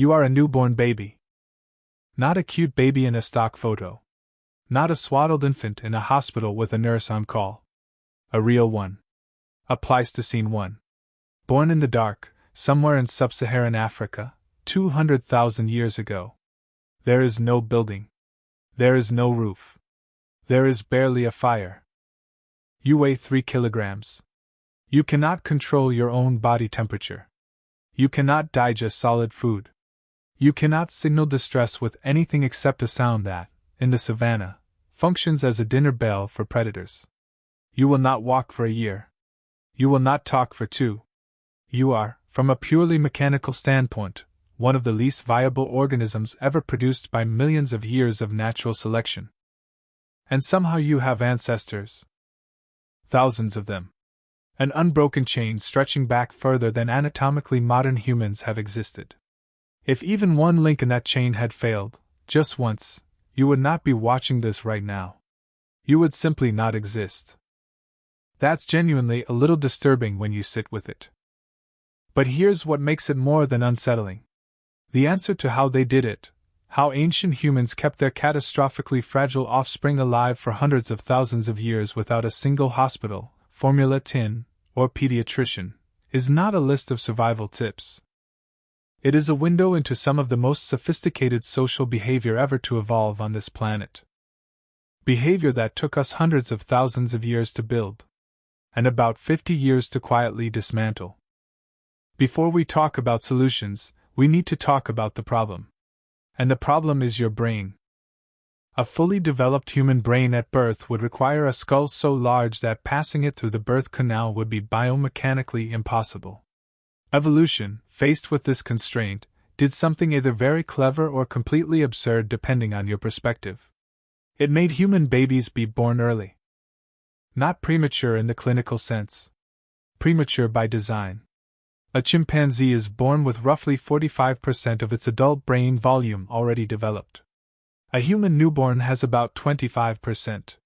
You are a newborn baby. Not a cute baby in a stock photo. Not a swaddled infant in a hospital with a nurse on call. A real one. A Pleistocene one. Born in the dark, somewhere in sub-Saharan Africa, 200,000 years ago. There is no building. There is no roof. There is barely a fire. You weigh 3 kilograms. You cannot control your own body temperature. You cannot digest solid food. You cannot signal distress with anything except a sound that, in the savannah, functions as a dinner bell for predators. You will not walk for a year. You will not talk for 2. You are, from a purely mechanical standpoint, one of the least viable organisms ever produced by millions of years of natural selection. And somehow you have ancestors. Thousands of them. An unbroken chain stretching back further than anatomically modern humans have existed. If even one link in that chain had failed, just once, you would not be watching this right now. You would simply not exist. That's genuinely a little disturbing when you sit with it. But here's what makes it more than unsettling. The answer to how they did it, how ancient humans kept their catastrophically fragile offspring alive for hundreds of thousands of years without a single hospital, formula tin, or pediatrician, is not a list of survival tips. It is a window into some of the most sophisticated social behavior ever to evolve on this planet. Behavior that took us hundreds of thousands of years to build, and about 50 years to quietly dismantle. Before we talk about solutions, we need to talk about the problem. And the problem is your brain. A fully developed human brain at birth would require a skull so large that passing it through the birth canal would be biomechanically impossible. Evolution, faced with this constraint, did something either very clever or completely absurd depending on your perspective. It made human babies be born early. Not premature in the clinical sense. Premature by design. A chimpanzee is born with roughly 45% of its adult brain volume already developed. A human newborn has about 25%.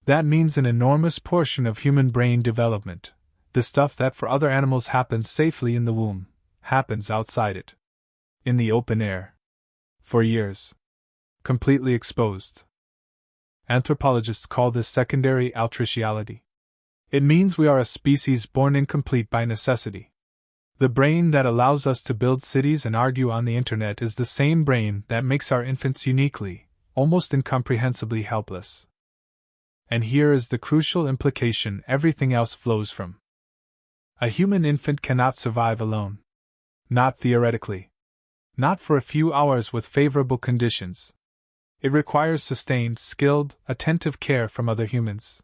That means an enormous portion of human brain development, the stuff that for other animals happens safely in the womb, happens outside it. In the open air. For years. Completely exposed. Anthropologists call this secondary altriciality. It means we are a species born incomplete by necessity. The brain that allows us to build cities and argue on the internet is the same brain that makes our infants uniquely, almost incomprehensibly helpless. And here is the crucial implication everything else flows from. A human infant cannot survive alone. Not theoretically. Not for a few hours with favorable conditions. It requires sustained, skilled, attentive care from other humans.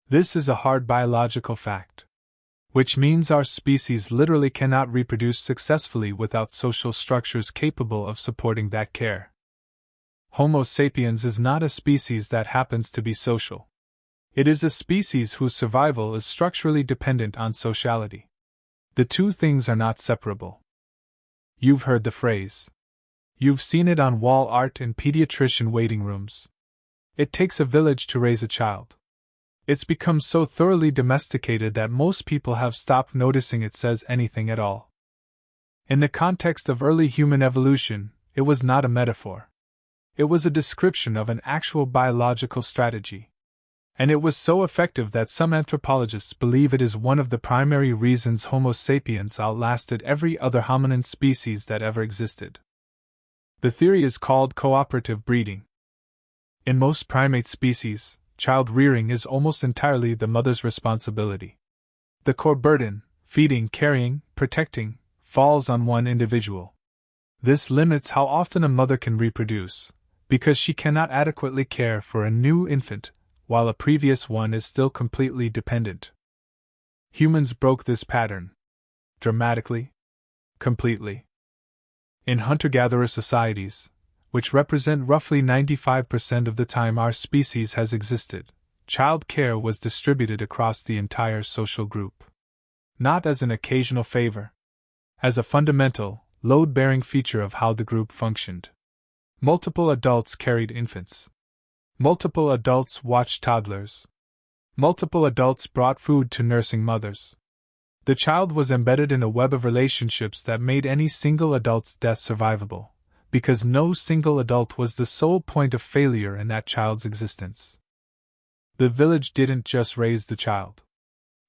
This is a hard biological fact. Which means our species literally cannot reproduce successfully without social structures capable of supporting that care. Homo sapiens is not a species that happens to be social. It is a species whose survival is structurally dependent on sociality. The two things are not separable. You've heard the phrase. You've seen it on wall art in pediatrician waiting rooms. It takes a village to raise a child. It's become so thoroughly domesticated that most people have stopped noticing it says anything at all. In the context of early human evolution, it was not a metaphor. It was a description of an actual biological strategy. And it was so effective that some anthropologists believe it is one of the primary reasons Homo sapiens outlasted every other hominin species that ever existed. The theory is called cooperative breeding. In most primate species, child rearing is almost entirely the mother's responsibility. The core burden, feeding, carrying, protecting, falls on one individual. This limits how often a mother can reproduce, because she cannot adequately care for a new infant, while a previous one is still completely dependent. Humans broke this pattern. Dramatically. Completely. In hunter-gatherer societies, which represent roughly 95% of the time our species has existed, child care was distributed across the entire social group. Not as an occasional favor. As a fundamental, load-bearing feature of how the group functioned. Multiple adults carried infants. Multiple adults watched toddlers. Multiple adults brought food to nursing mothers. The child was embedded in a web of relationships that made any single adult's death survivable, because no single adult was the sole point of failure in that child's existence. The village didn't just raise the child.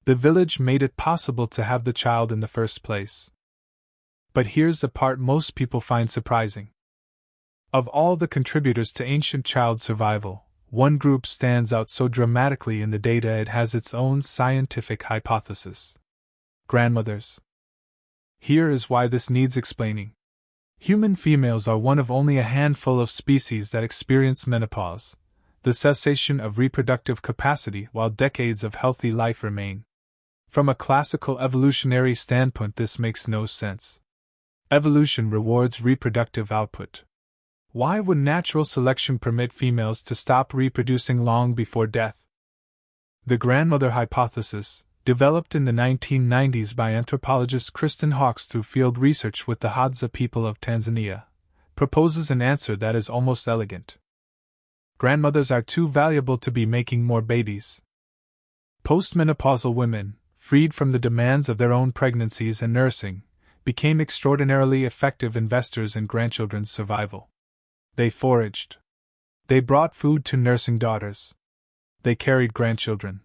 The village made it possible to have the child in the first place. But here's the part most people find surprising. Of all the contributors to ancient child survival, one group stands out so dramatically in the data it has its own scientific hypothesis. Grandmothers. Here is why this needs explaining. Human females are one of only a handful of species that experience menopause, the cessation of reproductive capacity while decades of healthy life remain. From a classical evolutionary standpoint, this makes no sense. Evolution rewards reproductive output. Why would natural selection permit females to stop reproducing long before death? The grandmother hypothesis, developed in the 1990s by anthropologist Kristen Hawkes through field research with the Hadza people of Tanzania, proposes an answer that is almost elegant. Grandmothers are too valuable to be making more babies. Postmenopausal women, freed from the demands of their own pregnancies and nursing, became extraordinarily effective investors in grandchildren's survival. They foraged. They brought food to nursing daughters. They carried grandchildren.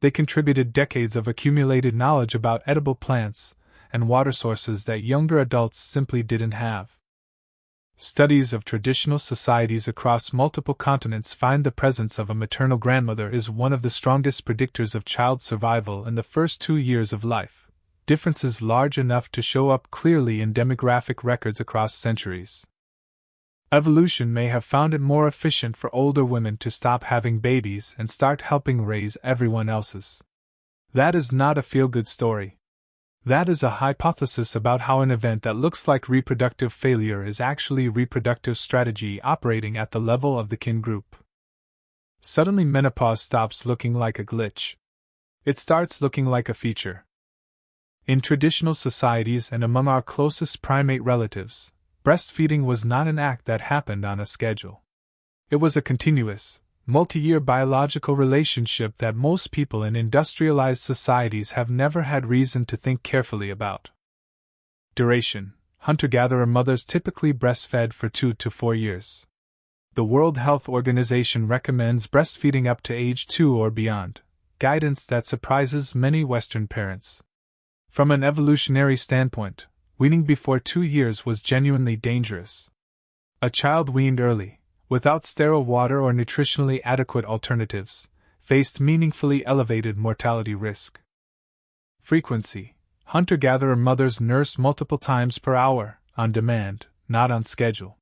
They contributed decades of accumulated knowledge about edible plants and water sources that younger adults simply didn't have. Studies of traditional societies across multiple continents find the presence of a maternal grandmother is one of the strongest predictors of child survival in the first 2 years of life, differences large enough to show up clearly in demographic records across centuries. Evolution may have found it more efficient for older women to stop having babies and start helping raise everyone else's. That is not a feel-good story. That is a hypothesis about how an event that looks like reproductive failure is actually reproductive strategy operating at the level of the kin group. Suddenly menopause stops looking like a glitch. It starts looking like a feature. In traditional societies and among our closest primate relatives, breastfeeding was not an act that happened on a schedule. It was a continuous, multi-year biological relationship that most people in industrialized societies have never had reason to think carefully about. Duration: hunter-gatherer mothers typically breastfed for 2 to 4 years. The World Health Organization recommends breastfeeding up to age 2 or beyond, guidance that surprises many Western parents. From an evolutionary standpoint, weaning before 2 years was genuinely dangerous. A child weaned early, without sterile water or nutritionally adequate alternatives, faced meaningfully elevated mortality risk. Frequency: hunter-gatherer mothers nurse multiple times per hour, on demand, not on schedule.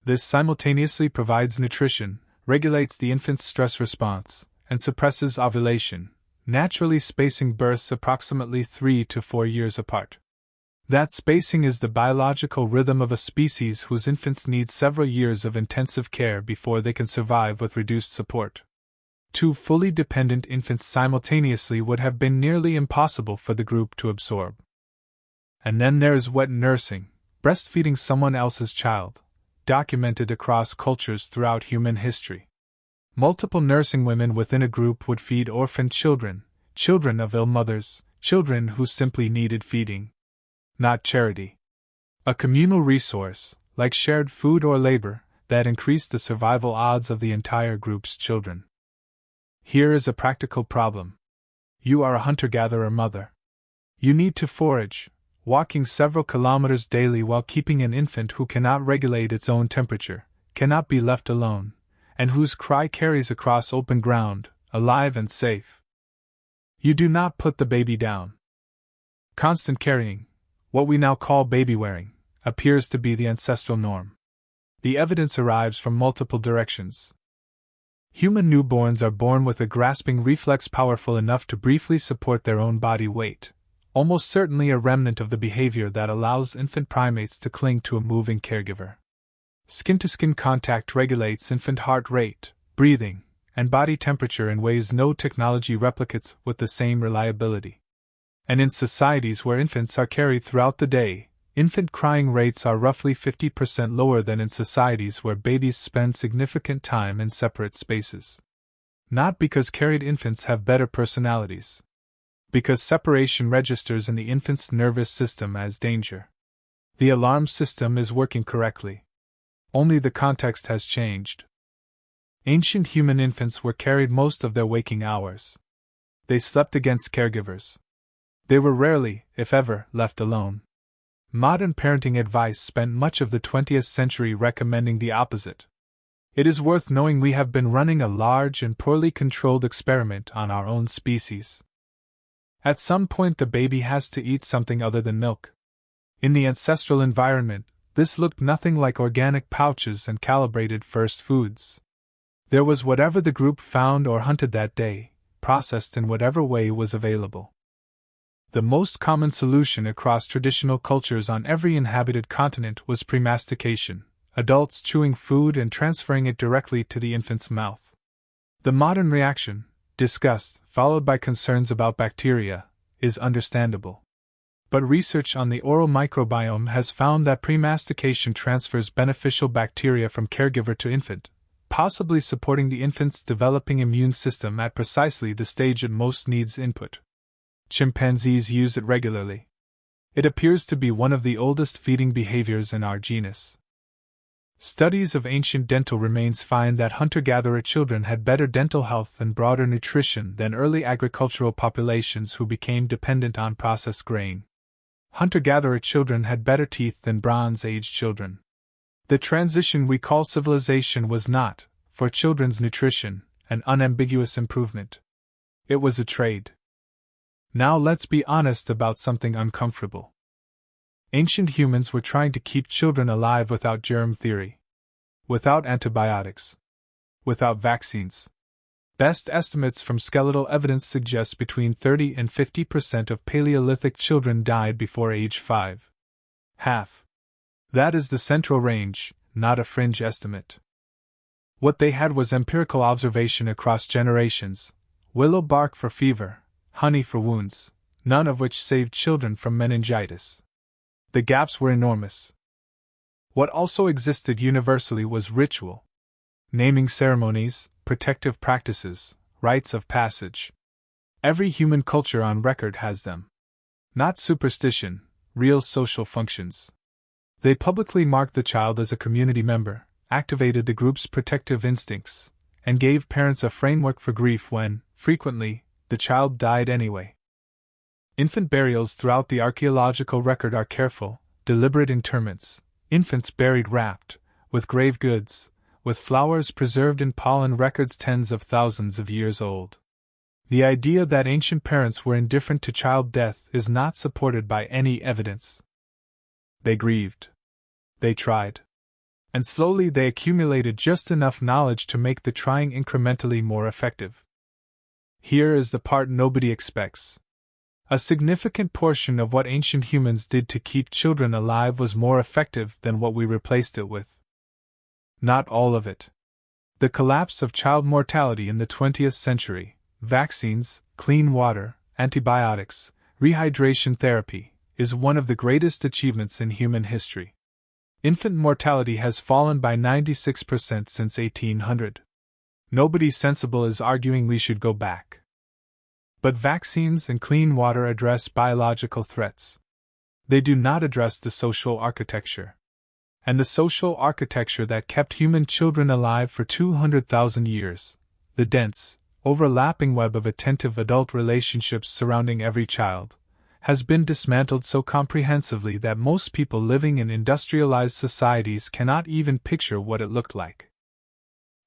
This simultaneously provides nutrition, regulates the infant's stress response, and suppresses ovulation, naturally spacing births approximately 3 to 4 years apart. That spacing is the biological rhythm of a species whose infants need several years of intensive care before they can survive with reduced support. 2 fully dependent infants simultaneously would have been nearly impossible for the group to absorb. And then there is wet nursing, breastfeeding someone else's child, documented across cultures throughout human history. Multiple nursing women within a group would feed orphaned children, children of ill mothers, children who simply needed feeding. Not charity. A communal resource, like shared food or labor, that increased the survival odds of the entire group's children. Here is a practical problem. You are a hunter-gatherer mother. You need to forage, walking several kilometers daily while keeping an infant who cannot regulate its own temperature, cannot be left alone, and whose cry carries across open ground, alive and safe. You do not put the baby down. Constant carrying, what we now call baby-wearing, appears to be the ancestral norm. The evidence arrives from multiple directions. Human newborns are born with a grasping reflex powerful enough to briefly support their own body weight, almost certainly a remnant of the behavior that allows infant primates to cling to a moving caregiver. Skin-to-skin contact regulates infant heart rate, breathing, and body temperature in ways no technology replicates with the same reliability. And in societies where infants are carried throughout the day, infant crying rates are roughly 50% lower than in societies where babies spend significant time in separate spaces. Not because carried infants have better personalities. Because separation registers in the infant's nervous system as danger. The alarm system is working correctly. Only the context has changed. Ancient human infants were carried most of their waking hours. They slept against caregivers. They were rarely, if ever, left alone. Modern parenting advice spent much of the 20th century recommending the opposite. It is worth knowing we have been running a large and poorly controlled experiment on our own species. At some point, the baby has to eat something other than milk. In the ancestral environment, this looked nothing like organic pouches and calibrated first foods. There was whatever the group found or hunted that day, processed in whatever way was available. The most common solution across traditional cultures on every inhabited continent was premastication, adults chewing food and transferring it directly to the infant's mouth. The modern reaction, disgust, followed by concerns about bacteria, is understandable. But research on the oral microbiome has found that premastication transfers beneficial bacteria from caregiver to infant, possibly supporting the infant's developing immune system at precisely the stage it most needs input. Chimpanzees use it regularly. It appears to be one of the oldest feeding behaviors in our genus. Studies of ancient dental remains find that hunter-gatherer children had better dental health and broader nutrition than early agricultural populations who became dependent on processed grain. Hunter-gatherer children had better teeth than Bronze Age children. The transition we call civilization was not, for children's nutrition, an unambiguous improvement. It was a trade. Now let's be honest about something uncomfortable. Ancient humans were trying to keep children alive without germ theory, without antibiotics, without vaccines. Best estimates from skeletal evidence suggest between 30 and 50% of Paleolithic children died before age 5. Half. That is the central range, not a fringe estimate. What they had was empirical observation across generations: willow bark for fever, honey for wounds, none of which saved children from meningitis. The gaps were enormous. What also existed universally was ritual. Naming ceremonies, protective practices, rites of passage. Every human culture on record has them. Not superstition, real social functions. They publicly marked the child as a community member, activated the group's protective instincts, and gave parents a framework for grief when, frequently, the child died anyway. Infant burials throughout the archaeological record are careful, deliberate interments, infants buried wrapped, with grave goods, with flowers preserved in pollen, records tens of thousands of years old. The idea that ancient parents were indifferent to child death is not supported by any evidence. They grieved. They tried. And slowly they accumulated just enough knowledge to make the trying incrementally more effective. Here is the part nobody expects. A significant portion of what ancient humans did to keep children alive was more effective than what we replaced it with. Not all of it. The collapse of child mortality in the 20th century, vaccines, clean water, antibiotics, rehydration therapy, is one of the greatest achievements in human history. Infant mortality has fallen by 96% since 1800. Nobody sensible is arguing we should go back. But vaccines and clean water address biological threats. They do not address the social architecture. And the social architecture that kept human children alive for 200,000 years, the dense, overlapping web of attentive adult relationships surrounding every child, has been dismantled so comprehensively that most people living in industrialized societies cannot even picture what it looked like.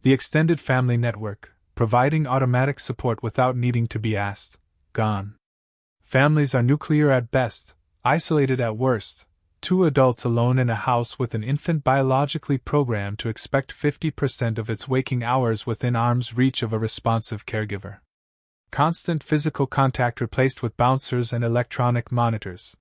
The extended family network, providing automatic support without needing to be asked, gone. Families are nuclear at best, isolated at worst. 2 adults alone in a house with an infant biologically programmed to expect 50% of its waking hours within arm's reach of a responsive caregiver. Constant physical contact replaced with bouncers and electronic monitors.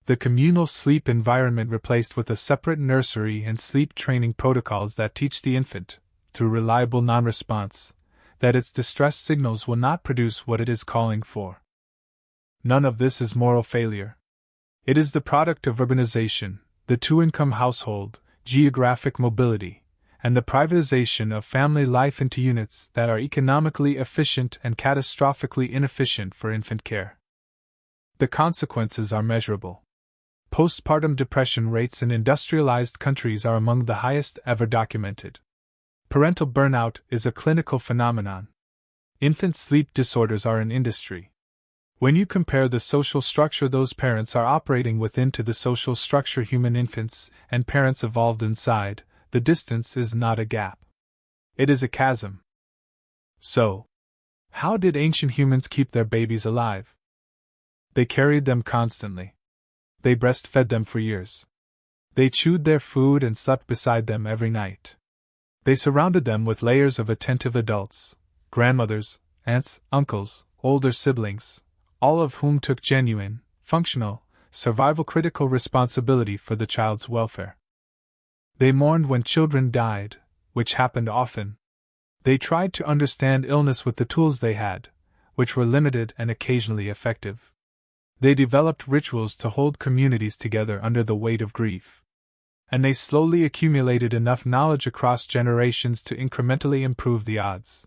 The communal sleep environment replaced with a separate nursery and sleep training protocols that teach the infant, through reliable non-response, that its distress signals will not produce what it is calling for. None of this is moral failure. It is the product of urbanization, the 2-income household, geographic mobility, and the privatization of family life into units that are economically efficient and catastrophically inefficient for infant care. The consequences are measurable. Postpartum depression rates in industrialized countries are among the highest ever documented. Parental burnout is a clinical phenomenon. Infant sleep disorders are an industry. When you compare the social structure those parents are operating within to the social structure human infants and parents evolved inside, the distance is not a gap. It is a chasm. So, how did ancient humans keep their babies alive? They carried them constantly. They breastfed them for years. They chewed their food and slept beside them every night. They surrounded them with layers of attentive adults, grandmothers, aunts, uncles, older siblings, all of whom took genuine, functional, survival-critical responsibility for the child's welfare. They mourned when children died, which happened often. They tried to understand illness with the tools they had, which were limited and occasionally effective. They developed rituals to hold communities together under the weight of grief. And they slowly accumulated enough knowledge across generations to incrementally improve the odds.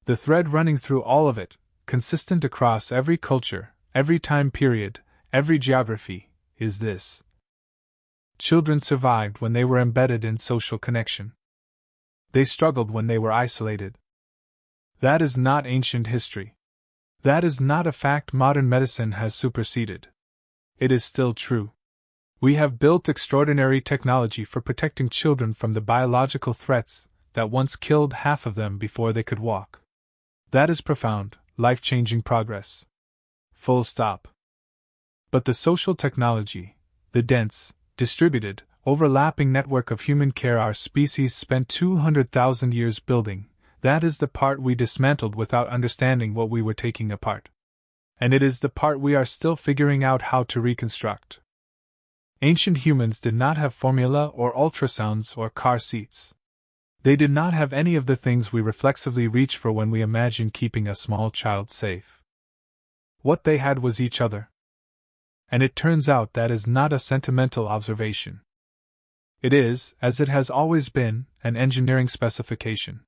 The thread running through all of it, consistent across every culture, every time period, every geography, is this: children survived when they were embedded in social connection. They struggled when they were isolated. That is not ancient history. That is not a fact modern medicine has superseded. It is still true. We have built extraordinary technology for protecting children from the biological threats that once killed half of them before they could walk. That is profound, life-changing progress. Full stop. But the social technology, the dense, distributed, overlapping network of human care our species spent 200,000 years building, that is the part we dismantled without understanding what we were taking apart. And it is the part we are still figuring out how to reconstruct. Ancient humans did not have formula or ultrasounds or car seats. They did not have any of the things we reflexively reach for when we imagine keeping a small child safe. What they had was each other. And it turns out that is not a sentimental observation. It is, as it has always been, an engineering specification.